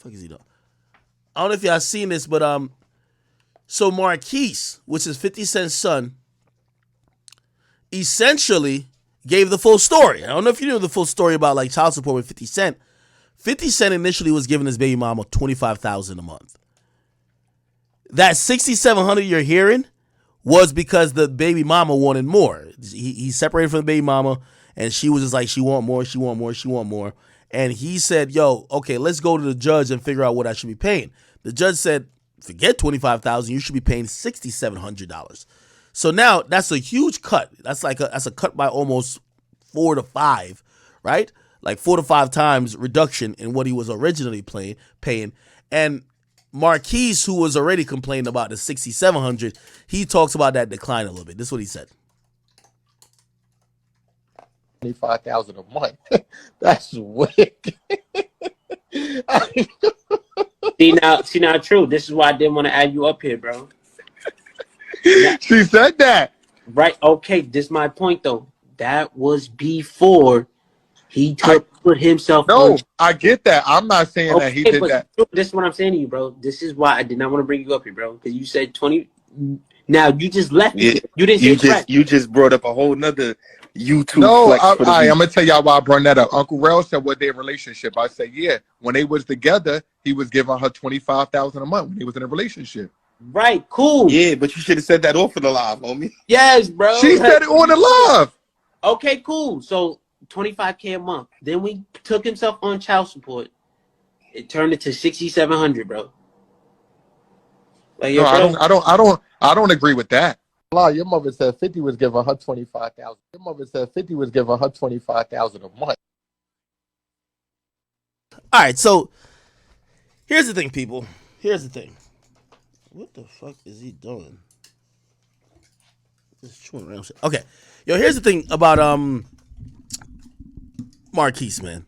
fuck is he doing? I don't know if y'all seen this, but so Marquise, which is 50 Cent's son, essentially gave the full story. I don't know if you knew the full story about like child support with 50 Cent. 50 Cent initially was giving his baby mama $25,000 a month. That 6,700 you're hearing was because the baby mama wanted more. He separated from the baby mama, and she was just like, she want more, she want more, she want more. And he said, yo, okay, let's go to the judge and figure out what I should be paying. The judge said, forget $25,000, you should be paying $6,700. So now that's a huge cut. That's a cut by almost 4 to 5, right? Like 4 to 5 times reduction in what he was originally paying. And Marquise, who was already complaining about the 6,700, he talks about that decline a little bit. This is what he said. 25,000 a month. That's wicked. See now, true. This is why I didn't want to add you up here, bro. She said that. Right? Okay, this is my point though. That was before he put himself. No, I get that. I'm not saying that he did that. This is what I'm saying to you, bro. This is why I did not want to bring you up here, bro. Because you said 20. Now you just left me. You didn't. You just brought up a whole nother YouTube. No, I'm gonna tell y'all why I brought that up. Uncle Rel said what their relationship. I said, yeah, when they was together, he was giving her $25,000 a month when he was in a relationship. Right, cool. Yeah, but you should have said that off of the live, homie. Yes, bro. She said it on the live. Okay, cool. So $25K a month. Then we took himself on child support. It turned it to $6,700, bro. Like, no, I don't agree with that. Your mother said 50 was giving her 25,000. Your mother said 50 was giving her 25,000 a month. All right, so here's the thing, people. Here's the thing. What the fuck is he doing? Just chewing around shit. Okay, yo, here's the thing about Marquise, man.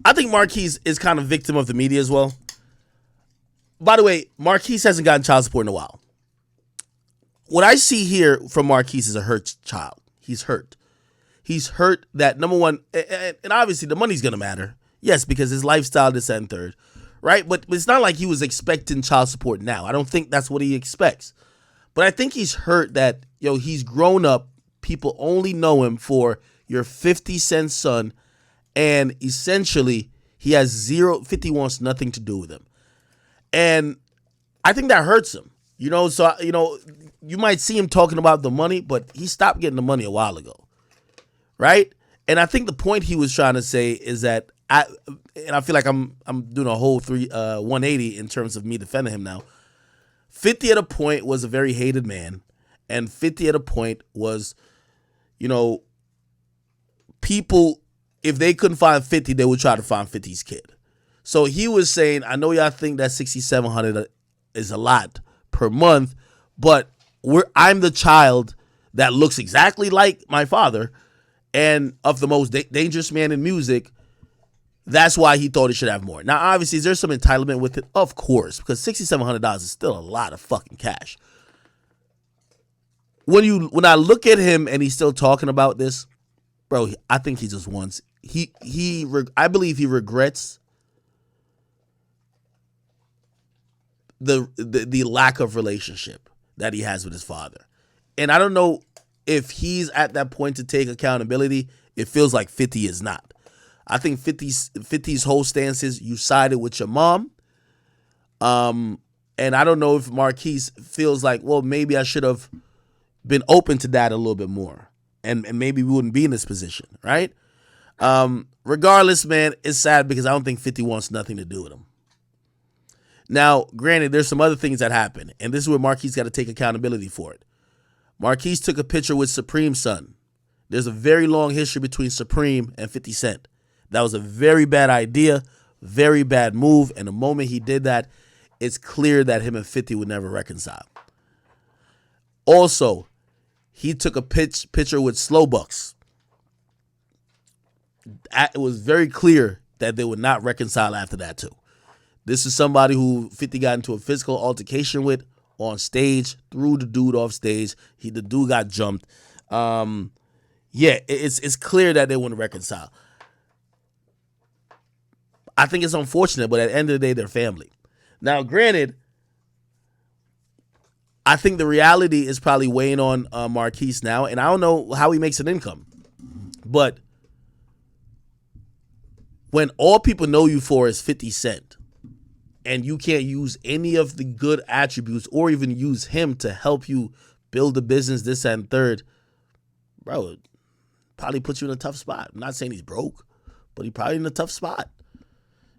I think Marquise is kind of victim of the media as well. By the way, Marquise hasn't gotten child support in a while. What I see here from Marquise is a hurt child. He's hurt. He's hurt that, number one, and obviously the money's going to matter. Yes, because his lifestyle, this and third, right? But it's not like he was expecting child support now. I don't think that's what he expects. But I think he's hurt that, he's grown up. People only know him for your 50 Cent son. And essentially, he has 50 wants nothing to do with him. And I think that hurts him. So, you might see him talking about the money, but he stopped getting the money a while ago. Right? And I think the point he was trying to say is that, I feel like I'm doing a whole 180 in terms of me defending him now. 50 at a point was a very hated man. And 50 at a point was, people, if they couldn't find 50, they would try to find 50's kid. So he was saying, I know y'all think that 6,700 is a lot per month, but I'm the child that looks exactly like my father and of the most dangerous man in music. That's why he thought he should have more. Now, obviously, is there some entitlement with it? Of course, because $6,700 is still a lot of fucking cash. When I look at him and he's still talking about this, bro, I think he just wants, I believe he regrets the lack of relationship that he has with his father. And I don't know if he's at that point to take accountability. It feels like 50 is not. I think 50's whole stance is you sided with your mom. And I don't know if Marquise feels like, well, maybe I should have been open to that a little bit more. And maybe we wouldn't be in this position, right? Regardless, man, it's sad because I don't think 50 wants nothing to do with him. Now, granted, there's some other things that happen, and this is where Marquise got to take accountability for it. Marquise took a picture with Supreme's son. There's a very long history between Supreme and 50 Cent. That was a very bad idea, very bad move, and the moment he did that, it's clear that him and 50 would never reconcile. Also, he took a picture with Slowbucks. It was very clear that they would not reconcile after that, too. This is somebody who 50 got into a physical altercation with on stage, threw the dude off stage. The dude got jumped. It's clear that they wouldn't reconcile. I think it's unfortunate, but at the end of the day, they're family. Now, granted, I think the reality is probably weighing on Marquise now, and I don't know how he makes an income. But when all people know you for is 50 Cent, and you can't use any of the good attributes or even use him to help you build a business, this and third, bro, it probably puts you in a tough spot. I'm not saying he's broke, but he's probably in a tough spot.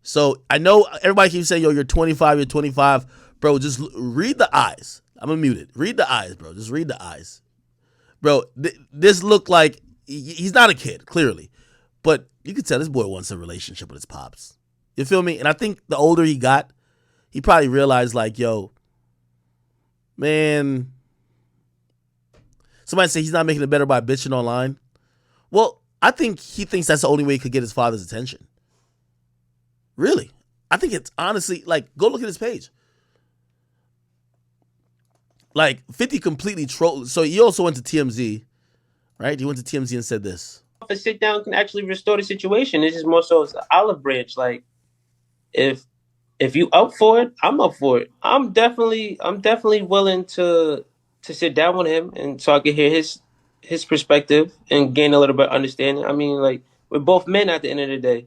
So I know everybody keeps saying, yo, you're 25. Bro, just read the eyes. I'm going to mute it. Read the eyes, bro. Just read the eyes. Bro, this looked like he's not a kid, clearly. But you could tell this boy wants a relationship with his pops. You feel me? And I think the older he got, he probably realized, like, yo, man, somebody say he's not making it better by bitching online. Well, I think he thinks that's the only way he could get his father's attention. Really. I think it's honestly, like, go look at his page. Like, 50 completely trolled. So he also went to TMZ, right? He went to TMZ and said this. If a sit down can actually restore the situation, it's just more so it's an olive branch. Like, if you up for it, I'm up for it. I'm definitely willing to sit down with him and so I can hear his perspective and gain a little bit of understanding. I mean, like, we're both men at the end of the day.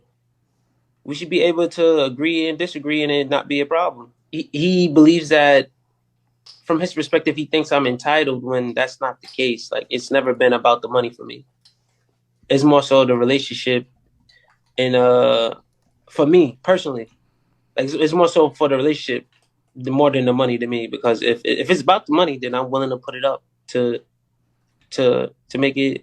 We should be able to agree and disagree and it not be a problem. He believes that from his perspective, he thinks I'm entitled when that's not the case. Like, it's never been about the money for me. It's more so the relationship and for me personally, like, it's more so for the relationship more than the money to me, because if it's about the money, then I'm willing to put it up to make at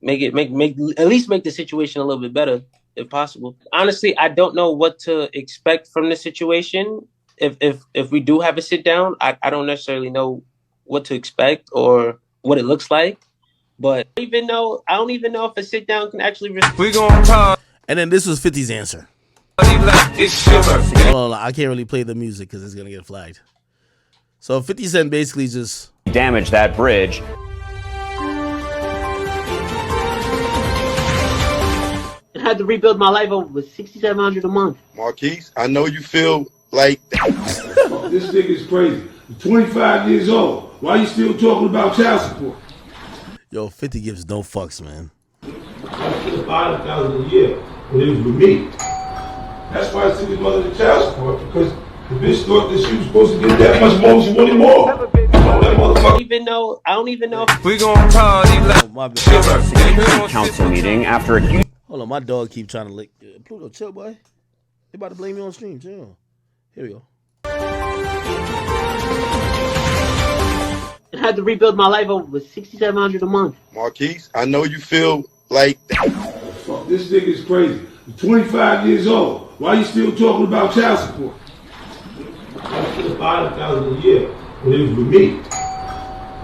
least make the situation a little bit better if possible. Honestly, I don't know what to expect from the situation. If we do have a sit down, I don't necessarily know what to expect or what it looks like. But I don't even know if a sit down can actually. We gonna talk. And then this was 50's answer. Hold on, I can't really play the music because it's gonna get flagged. So 50 Cent basically just damage that bridge. I had to rebuild my life over $6,700 a month. Marquise, I know you feel like This nigga is crazy. You're 25 years old. Why you still talking about child support? Yo, 50 gives no fucks, man. I spent $5,000 a year when it was with me. That's why I took his mother to child support, because the bitch thought that she was supposed to get that much more, she wanted more. That motherfucker. I don't even know. We gonna call Oh, my bad. Council meeting after a Hold on, my dog keep trying to lick. Pluto, chill, boy. They about to blame me on stream, chill. Here we go. I had to rebuild my life over $6,700 a month. Marquise, I know you feel like Fuck, this nigga is crazy. You're 25 years old. Why you still talking about child support? I spent $5,000 a year when it was with me.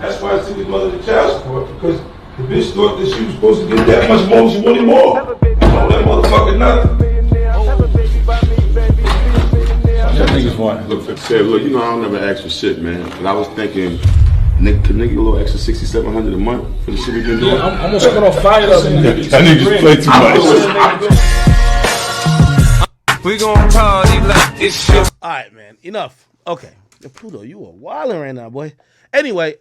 That's why I took his mother to child support, because the bitch thought that she was supposed to get that much more, she wanted more. That motherfucker nothing. That niggas want. Look, you know I don't never ask for shit, man. But I was thinking, nigga, could nigga get a little extra $6,700 a month for the shit we been doing? I'm gonna start on fire up in That niggas play too much. We gonna call it's shit. All right, man. Enough. Okay. Yo, Pluto, you are wilding right now, boy. Anyway.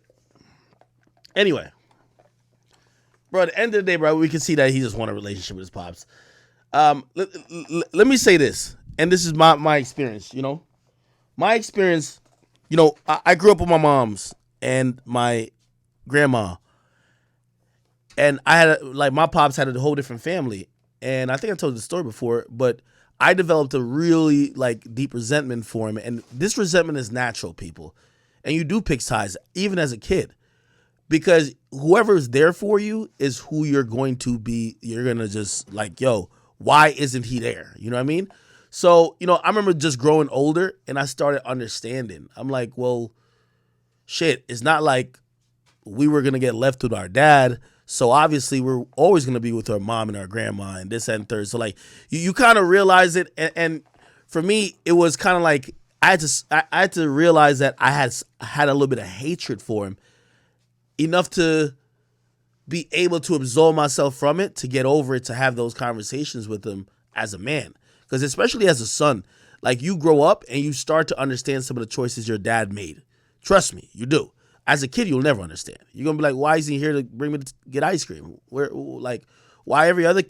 Bro, at the end of the day, bro, we can see that he just want a relationship with his pops. Let me say this, and this is my experience, you know? My experience, you know, I grew up with my moms and my grandma. And I had, my pops had a whole different family. And I think I told you the story before, but I developed a really, deep resentment for him. And this resentment is natural, people. And you do pick sides, even as a kid. Because whoever is there for you is who you're going to be. You're going to just yo, why isn't he there? You know what I mean? So, you know, I remember just growing older and I started understanding. I'm like, well, shit, it's not like we were going to get left with our dad. So obviously we're always going to be with our mom and our grandma and this and third. So you kind of realize it. And for me, it was kind of like I had to realize that I had a little bit of hatred for him. Enough to be able to absolve myself from it, to get over it, to have those conversations with him as a man. Because especially as a son, like you grow up and you start to understand some of the choices your dad made. Trust me, you do. As a kid, you'll never understand. You're gonna be like, why is he here to bring me to get ice cream? Why every other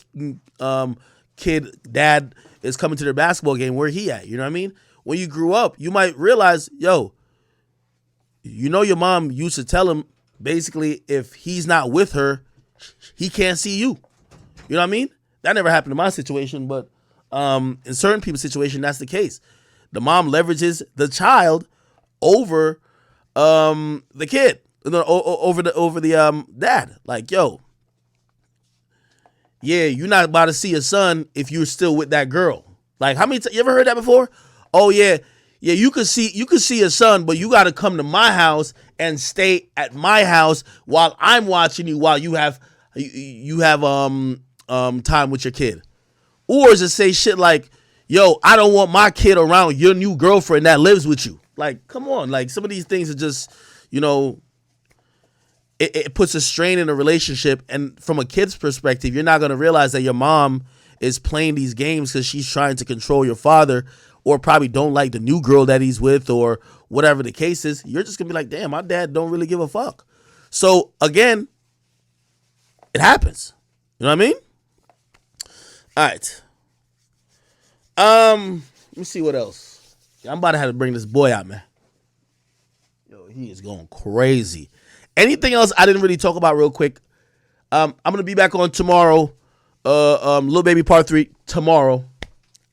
kid dad is coming to their basketball game? Where he at? You know what I mean? When you grew up, you might realize, yo, your mom used to tell him basically if he's not with her, he can't see you. You know what I mean? That never happened in my situation, but in certain people's situation, that's the case. The mom leverages the child over the kid, over the dad. Like, yo, yeah, you're not about to see a son if you're still with that girl. Like, how many you ever heard that before? Oh yeah, you could see a son, but you got to come to my house and stay at my house while I'm watching you while you have time with your kid. Or is it say shit like, yo, I don't want my kid around your new girlfriend that lives with you. Like, come on. Like, some of these things are just, it puts a strain in a relationship. And from a kid's perspective, you're not going to realize that your mom is playing these games because she's trying to control your father, or probably don't like the new girl that he's with, or whatever the case is. You're just going to be like, damn, my dad don't really give a fuck. So, again, it happens. You know what I mean? All right. Let me see what else. I'm about to have to bring this boy out, man. Yo, he is going crazy. Anything else I didn't really talk about real quick? I'm gonna be back on tomorrow. Lil Baby Part 3 tomorrow.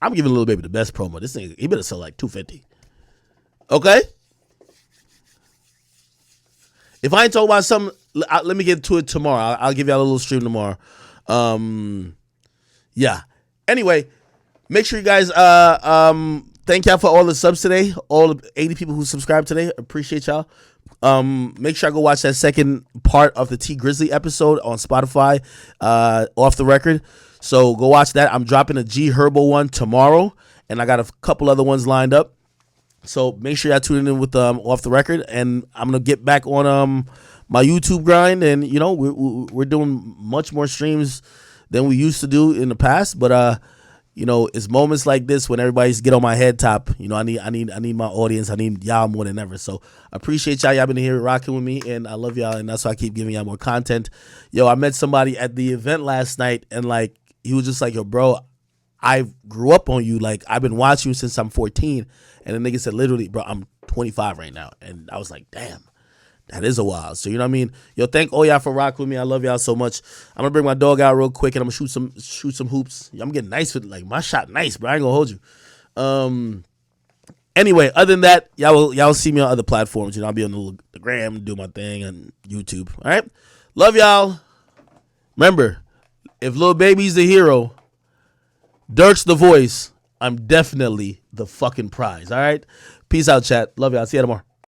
I'm giving Lil Baby the best promo. This thing, he better sell like 250. Okay? If I ain't talking about something, let me get to it tomorrow. I'll give y'all a little stream tomorrow. Yeah. Anyway, make sure you guys thank y'all for all the subs today. All the 80 people who subscribed today. Appreciate y'all. Make sure I go watch that second part of the T Grizzly episode on Spotify, Off the Record. So go watch that. I'm dropping a G Herbo one tomorrow, and I got a couple other ones lined up. So make sure y'all tune in with Off the Record, and I'm gonna get back on my YouTube grind, and we're doing much more streams than we used to do in the past. But it's moments like this when everybody's get on my head top. I need my audience. I need y'all more than ever. So I appreciate y'all. Y'all been here rocking with me, and I love y'all, and that's why I keep giving y'all more content. Yo, I met somebody at the event last night, and like he was just like, yo, bro, I grew up on you. Like, I've been watching you since I'm 14. And the nigga said, literally, bro, I'm 25 right now. And I was like, damn, that is a while. So, you know what I mean? Yo, thank all y'all for rocking with me. I love y'all so much. I'm going to bring my dog out real quick, and I'm going to shoot some hoops. I'm getting nice with, like, my shot nice, bro. I ain't going to hold you. Anyway, other than that, y'all will see me on other platforms. I'll be on the gram, do my thing on YouTube. All right? Love y'all. Remember, if Lil Baby's the hero, Dirk's the voice, I'm definitely the fucking prize. All right? Peace out, chat. Love y'all. See you tomorrow.